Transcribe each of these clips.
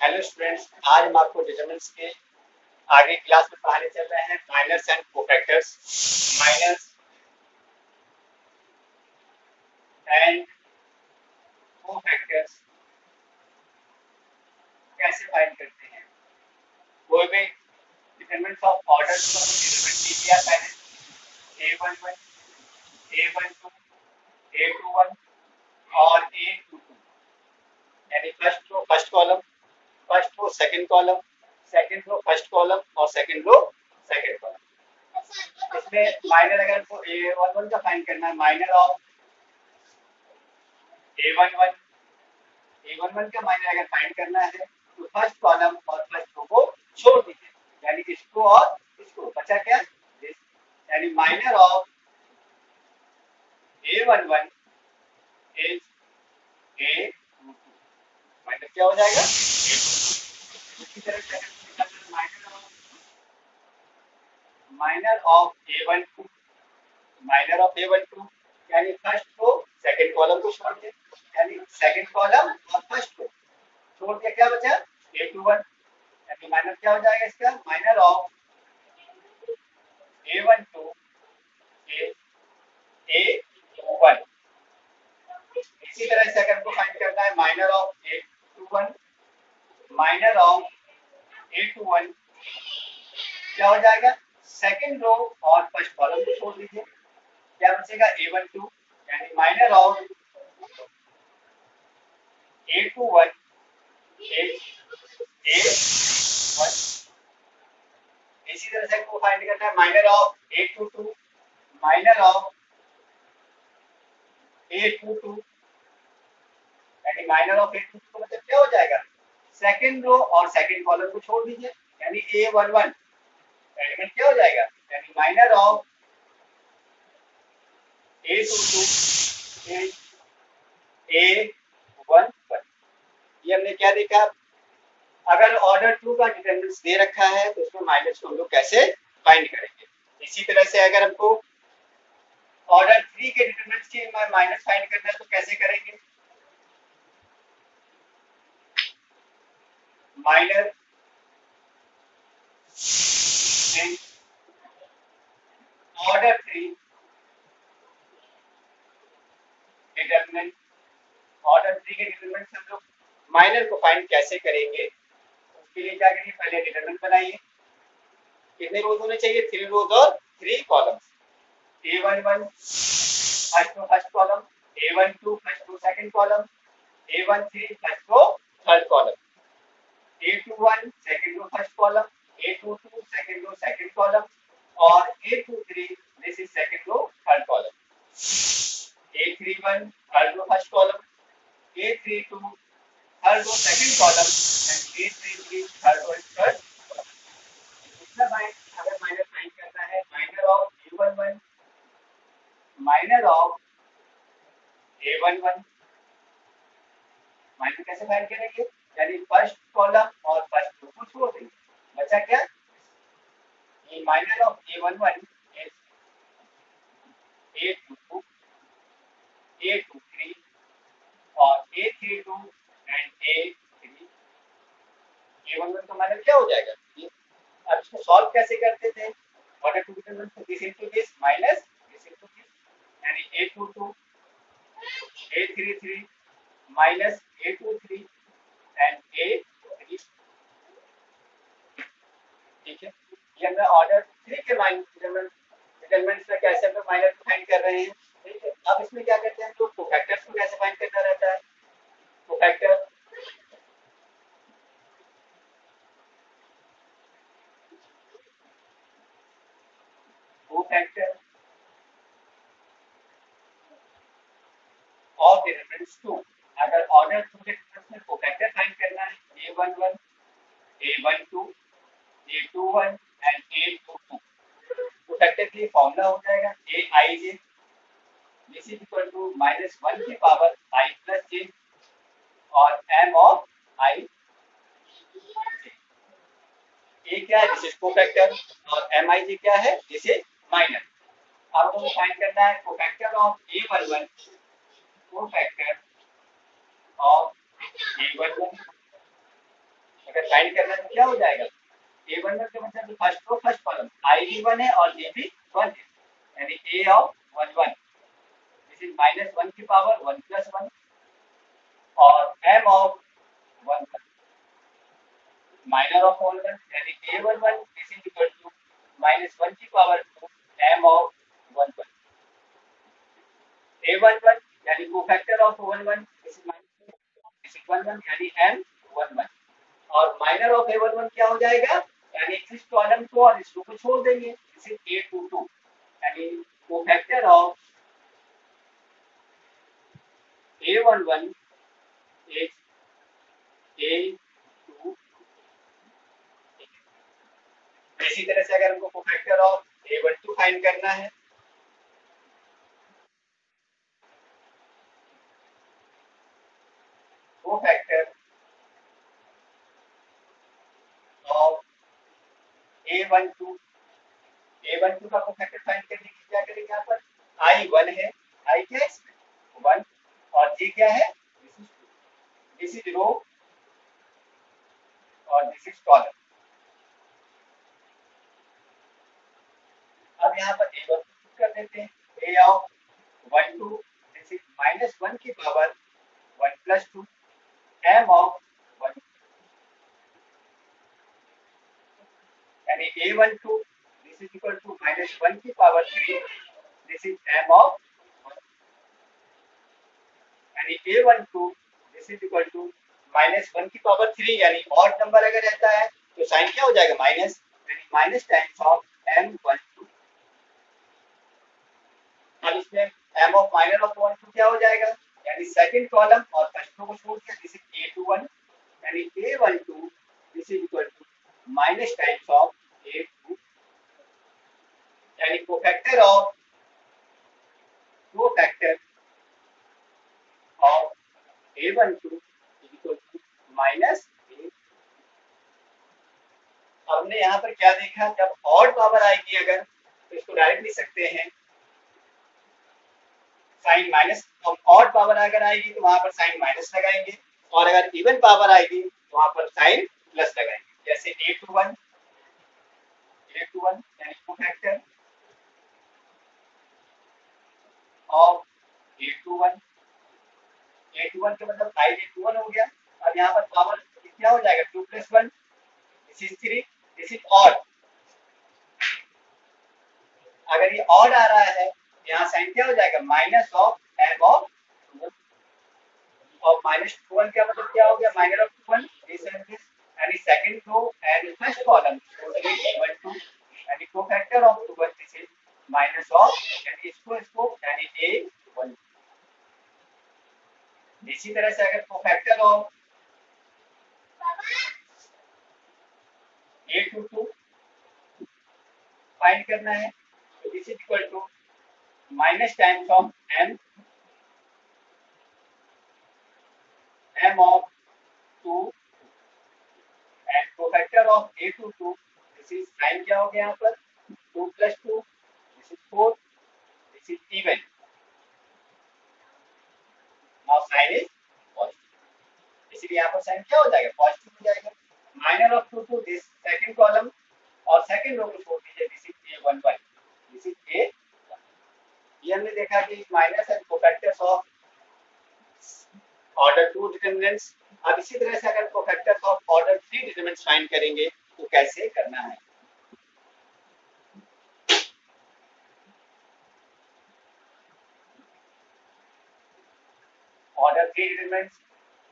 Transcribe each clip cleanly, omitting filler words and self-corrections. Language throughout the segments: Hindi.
हेलो स्टूडेंट्स, आज हम आपको डिटरमिनेंट्स के आगे क्लास में पढ़ाने चल रहे हैं minors and cofactors. Minors and cofactors कैसे फाइंड करते हैं। कोई भी डिटरमिनेंट्स ऑफ ऑर्डर को हम डिटरमिनेंट लिख लिया पहले a11, a12, a21 और a22, यानी first row first column, first row second column, second row first column और सेकंड रो सेकंड कॉलम। इसमें माइनर अगर आपको a11 का फाइंड करना है, माइनर ऑफ a11, a11 का माइनर अगर फाइंड करना है तो फर्स्ट कॉलम और फर्स्ट रो को छोड़ दीजिए, यानी इसको और इसको, बचा क्या, यानी minor of a11 is a22, minor क्या हो जाएगा a22। इसी तरह से minor of a12, minor of a12 यानी फर्स्ट रो सेकंड कॉलम को छोड़ दे, यानी सेकंड कॉलम और फर्स्ट रो छोड़ के क्या बचा a21, यानी माइनर क्या हो जाएगा इसका, minor of a12 is a21। इसी तरह से अगर को फाइंड करना है minor of a21, minor of a21 क्या हो जाएगा, सेकंड रो और फर्स्ट कॉलम को छोड़ दीजिए, क्या बचेगा a12, यानी minor of a21 is a1। इसी तरह से को फाइंड करना है minor of a22, minor of a22, यानी माइनर ऑफ a22 का मतलब क्या हो जाएगा, सेकंड रो और सेकंड कॉलम को छोड़ दीजिए, यानी a11, एलिमेंट क्या हो जाएगा, यानी minor of a22 is a11। ये हमने क्या देखा, अगर ऑर्डर 2 का डिटरमिनेंट्स दे रखा है तो उसमें माइनस को हम लोग कैसे फाइंड करेंगे। इसी तरह से अगर हमको ऑर्डर 3 के डिटरमिनेंट्स की माइनस फाइंड करना है तो कैसे करेंगे, minor and order 3 determinant, order 3 के डिटरमिनेंट्स हम लोग माइनर को फाइंड कैसे करेंगे। उसके लिए क्या करिए, पहले डिटरमिनेंट बनाइए, कितने रोज होने चाहिए, 3 रोज और 3 columns. a11 first row first column, a12 first row second column, a13 first row third column, a21 second row first column, a22 second row second column और a23 this is second row third column, a31 third row first column, a32 third row second column and a33 third row third column. मतलब अगर माइनर फाइंड करना है minor of a11, minor of a11, minor कैसे फाइंड करेंगे, यानी फर्स्ट कॉलम और फर्स्ट रो को छोड़ देंगे, बचा क्या, ये minor of a11 is a22, a23 और a32 एंड a3। a11 का माइनर क्या हो जाएगा, अब इसको सॉल्व कैसे करते थे, ऑर्डर टू डिटरमिनेंट को this into this minus this into this, यानी a22 a33 minus a23 and a3। ठीक है, ये हमने ऑर्डर 3 के डिटरमिनेंट्स में कैसे हम लोग माइनर को फाइंड कर रहे हैं। ठीक है, अब इसमें क्या करते हैं हम लोग, कोफैक्टर्स को कैसे फाइंड करना रहता है। कोफैक्टर कोफैक्टर ऑफ डिटरमिनेंट्स 2, अगर ऑर्डर 2 के डिटरमिनेंट्स में कोफैक्टर फाइंड करना है a11 a12 a21 and a22, cofactor के लिए फॉर्मूला हो जाएगा aij this is equal to -1 की पावर i प्लस j और m ऑफ i। ए क्या है, दिस इज कोफैक्टर और mij क्या है, दिस इज माइनर। अब हमें फाइंड करना है cofactor of a11, cofactor of a11 अगर फाइंड करना तो क्या हो जाएगा, A11 का मतलब first row first column I भी 1 है और J भी 1 है, यानी A ऑफ 1 1 दिस इज -1 की पावर 1 + 1 और M ऑफ 1 1 माइनर ऑफ 1 1 यानी A11 this is equal to -1 की पावर 2 M ऑफ 1 1 A11 यानी कोफैक्टर ऑफ 1 1 दिस इज -1 1 यानी M 1 1 और माइनर ऑफ A11 क्या हो जाएगा, यानी इस कॉलम को और इस रो को छोड़ देंगे, दिस इज A22 यानी cofactor of A11 is A2। इसी तरह से अगर हमको कोफैक्टर ऑफ A12 फाइंड करना है, कोफैक्टर ऑफ A12 का कोफैक्टर फाइंड करने के लिए क्या करेंगे, यहाँ पर I1 है, I क्या है इसमें 1 और J क्या है, दिस इज रो और दिस इज कॉलम। अब यहाँ पर A1 कर देते हैं, A ऑफ 1 2 दिस इज -1 की पावर 1 + 2 M ऑफ 1 यानी A12 this is equal to -1 की power 3 this is M of 1 यानी A12 this is equal to -1 की पावर 3 यानी ऑड नंबर अगर रहता है तो साइन क्या हो जाएगा माइनस, यानी माइनस टाइम्स ऑफ M12। अब इसमें M ऑफ माइनर ऑफ 1 2 क्या हो जाएगा, यानी सेकंड कॉलम और फर्स्ट रो को छोड़ दिया, दिस इज A21 यानी A12 this is equal to minus times of A2 यानी cofactor of A12 is equal to -A। हमने यहाँ पर क्या देखा, जब ऑड पावर आएगी अगर तो इसको डायरेक्ट लिख सकते हैं साइन माइनस, और ऑड पावर अगर आएगी तो वहां पर साइन माइनस लगाएंगे और अगर इवन पावर आएगी तो वहां पर साइन प्लस लगाएंगे, जैसे A21 यानी कोफैक्टर ऑफ A21 का मतलब I A21 हो गया। अब यहाँ पर पावर क्या हो जाएगा 2 + 1 this is 3 this is odd. अगर ये ऑड आ रहा है यहाँ साइन क्या हो जाएगा माइनस ऑफ M ऑफ 1 और -1 का मतलब क्या हो गया minor of 1 this and this यानी second row and first column totally A12 यानी cofactor of 2 this is minus of यानी इसको यानी A1। इसी तरह से अगर कोफैक्टर ऑफ A22 फाइंड करना है तो this is equal to minus times of M of 2 and cofactor of A22 this is sin क्या हो गया यहाँ पर 2 + 2 this is 4 this is even now sin is positive इसलिए यहाँ पर sin क्या हो जाएगा पॉजिटिव हो जाएगा। Minor of 2 to this second column और सेकंड रो को छोड़ दीजिए this is A11 this is A। ये हमने देखा कि minors and cofactors of order 2 determinants. अब इसी तरह से अगर cofactors of order 3 determinants find करेंगे तो कैसे करना है। Order 3 determinants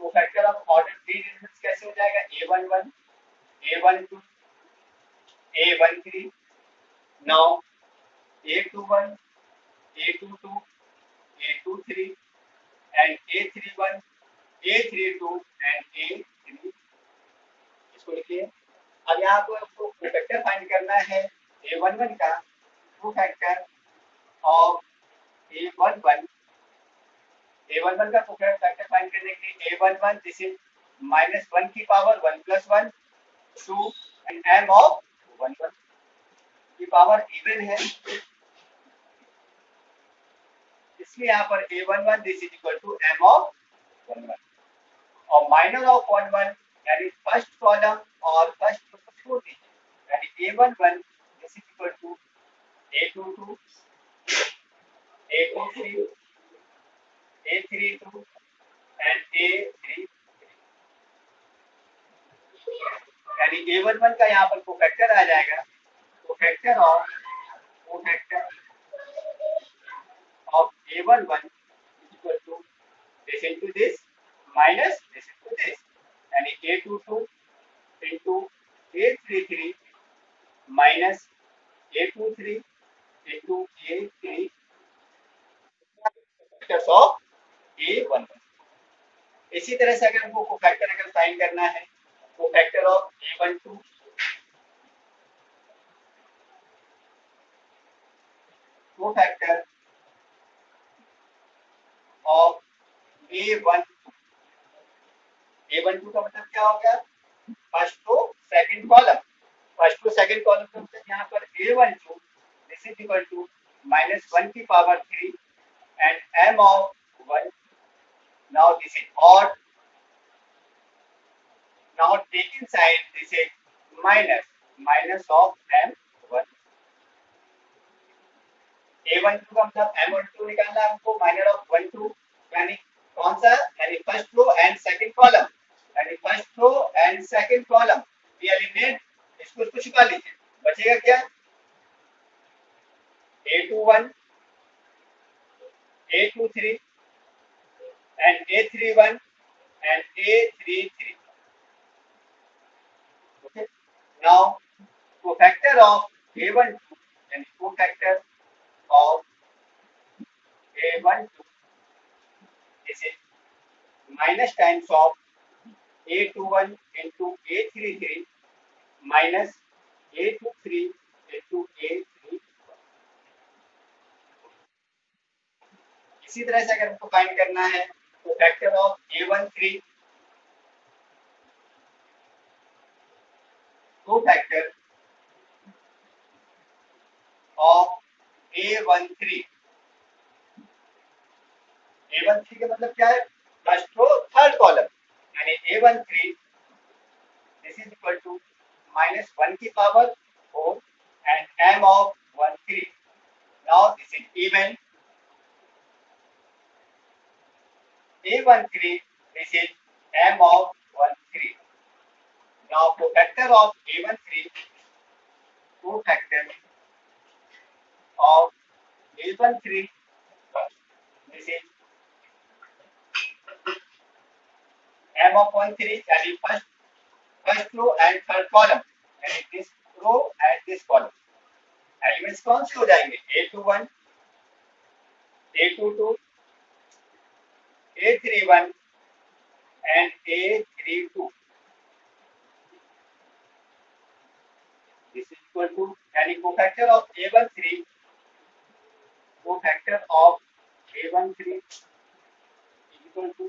cofactor of order 3 determinants कैसे हो जाएगा A11 A12 A13 now A21 A22 A23 and A31 A32 and A3 इसको लिखिए। अब यहाँ को आपको कोफैक्टर फाइंड करना है A11 का कोफैक्टर ऑफ A11 का कोफैक्टर फाइंड करने के लिए A11 दिस इज -1 की पावर 1 + 1 2 एंड M ऑफ 1 1 की पावर इवन है इसलिए यहाँ पर A11 this is equal to M of 1 1 और माइनर ऑफ 1 1 यानी फर्स्ट कॉलम और फर्स्ट रो को छोड़ दीजिए, यानी A11 this is equal to A22, A23, A32 and A33, यानी A11 का यहाँ पर कोफैक्टर आ जाएगा, cofactor of A11 is equal to this into this minus this into this, यानी A22 into A33 minus A23 into A3 factors of A11। इसी तरह से अगर हमको कोफैक्टर अगर फाइंड करना है, cofactor of A12, cofactor of A12, A12 का मतलब क्या हो गया, first row second column, first row second column का मतलब यहाँ पर A12 this is equal to -1 की power 3 and m of 1, now this is odd, now taking side this is minus of m1, A12 का मतलब m12 निकालना है हमको, माइनस ऑफ 12, यानी कौन सा, यानी first row and second column, यानी first row and second column ये एलिमेंट, इसको छुपा लीजिए, बचेगा क्या, A21, A23 and A31 and A33, okay, now cofactor of A12 and cofactor of A12 this is minus times of A21 into A33 minus A23 into A3। इसी तरह से अगर हमको फाइंड करना है तो फैक्टर ऑफ A13, दो फैक्टर ऑफ A13, A13 का मतलब क्या है, फर्स्ट रो थर्ड कॉलम, यानी A13 this is equal to -1 की power 4 and m of 13, now this is even, A13 this is m of 13, now cofactor of A13, cofactor of A13 this is m of 13, यानी first row and third column, यानी this row and this column, elements कौन से हो जाएंगे, A21, A22, A31 and A32, this is equal to, यानी cofactor of A13, cofactor of A13 is equal to,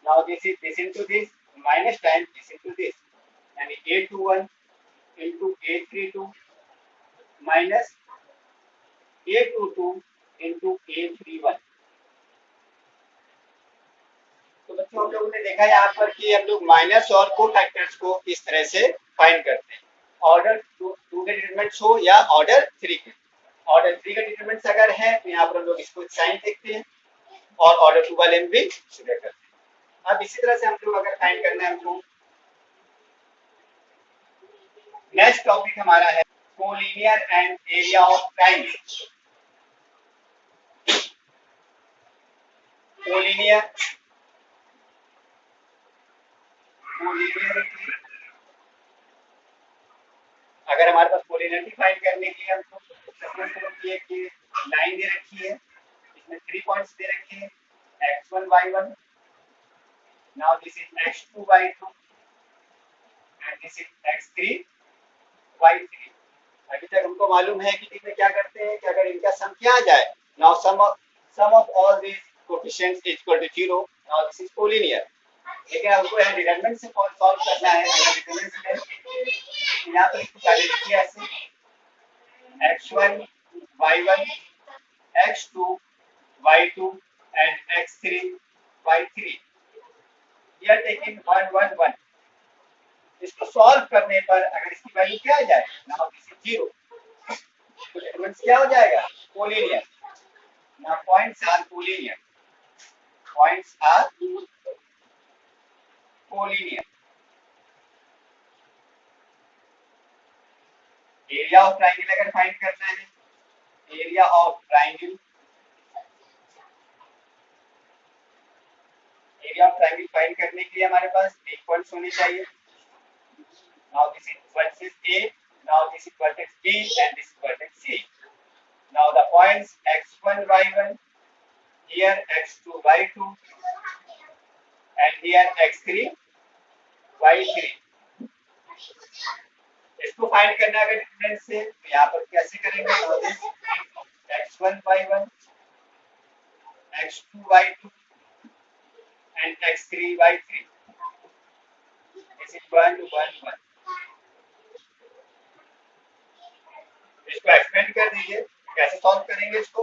now this is this into this minus times this into this, यानी A21 into A32 minus A22 into A31। तो बच्चों हम लोगों ने देखा यहाँ पर कि हम लोग माइनस और को फैक्टर्स को किस तरह से फाइंड करते हैं, ऑर्डर 2 के डिटरमिनेंट्स हो या ऑर्डर 3 के, ऑर्डर 3 के डिटरमिनेंट्स अगर हैं तो यहाँ पर हम लोग इसको साइन देखते हैं और ऑर्डर 2 वाले में भी शुरू करते हैं। अब इसी तरह से हम लोग अगर फाइंड करना है हमको, नेक्स्ट टॉपिक हमारा है collinear and area of primes, collinear अगर हमारे पास कोलिनियरिटी फाइंड करने के लिए हमको सपोज करो कि एक लाइन दे रखी है, इसमें 3 पॉइंट्स दे रखे हैं, x1 y1, now this is x2 y2 and this is x3 y3। अभी तक हमको मालूम है कि इसमें क्या करते हैं कि अगर इनका सम किया जाए, now sum of all this coefficients is equal to 0, now this is collinear. लेकिन हमको यहाँ डिटरमिनेंट से सॉल्व करना है, अगर डिटरमिनेंट है यहाँ पर इसको पहले लिखिए ऐसे x1 y1 x2 y2 and x3 y3, we are taking 1 1 1। इसको सॉल्व करने पर अगर इसकी वैल्यू क्या आ जाए, नाउ दिस इज 0, तो डिटरमिनेंट क्या हो जाएगा, collinear. Now points are collinear, points are collinear. Area of triangle अगर फाइंड करना है, area of triangle, area of triangle find करने के लिए हमारे पास एक पॉइंट्स होने चाहिए। Now this is vertex A, now this is vertex B and this is vertex C. Now the points x1 y1, here x2 y2 and here x3 y3। इसको फाइंड करना है अगर डिफरेंस से, तो यहाँ पर कैसे करेंगे, x1 y1, x2 y2 and x3 y3। This is 1 to 1 1। इसको एक्सपेंड कर दीजिए, कैसे सॉल्व करेंगे इसको,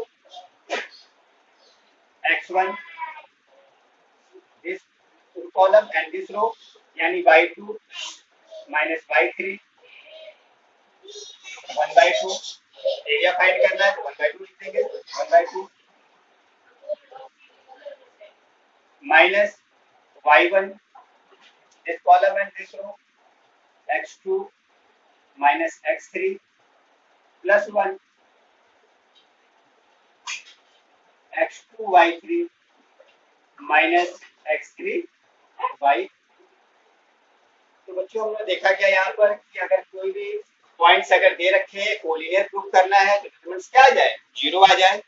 x1 this column and this row, यानी y2 minus y3 1/2। Area find करना है तो 1/2 लिख देंगे, 1/2 minus y1 this column and this row, x2 minus x3 plus 1 x2 y3 minus x3 y। तो बच्चों हमने देखा क्या यहाँ पर कि अगर कोई भी पॉइंट्स अगर दे रखे हैं, कोलिनियर प्रूफ करना है तो डिटरमिनेंट्स क्या आ जाए, 0 आ जाए।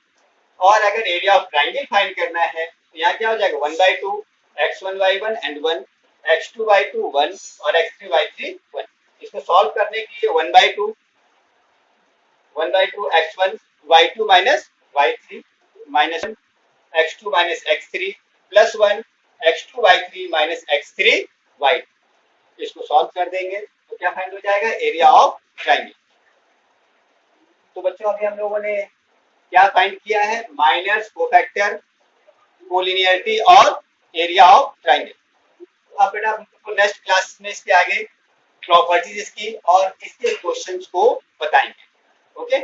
और अगर एरिया ऑफ ट्राइंगल फाइंड करना है तो यहाँ क्या हो जाएगा, 1/2 x1 y1 and 1 x2 y2 1 और x3 y3 1। इसको सॉल्व करने के लिए 1/2 x1 y2 minus y3 minus x2 minus x3 plus 1 x2 y3 minus x3 y। इसको सॉल्व कर देंगे तो क्या फाइंड हो जाएगा, एरिया ऑफ ट्राइंगल। तो बच्चों अभी हम लोगों ने क्या फाइंड किया है, माइनर्स, कोफैक्टर, कोलिनियरिटी और एरिया ऑफ ट्राइंगल। तो आप बेटा नेक्स्ट क्लास में इसके आगे प्रॉपर्टीज इसकी और इसके क्वेश्चंस को बताएंगे। ओके।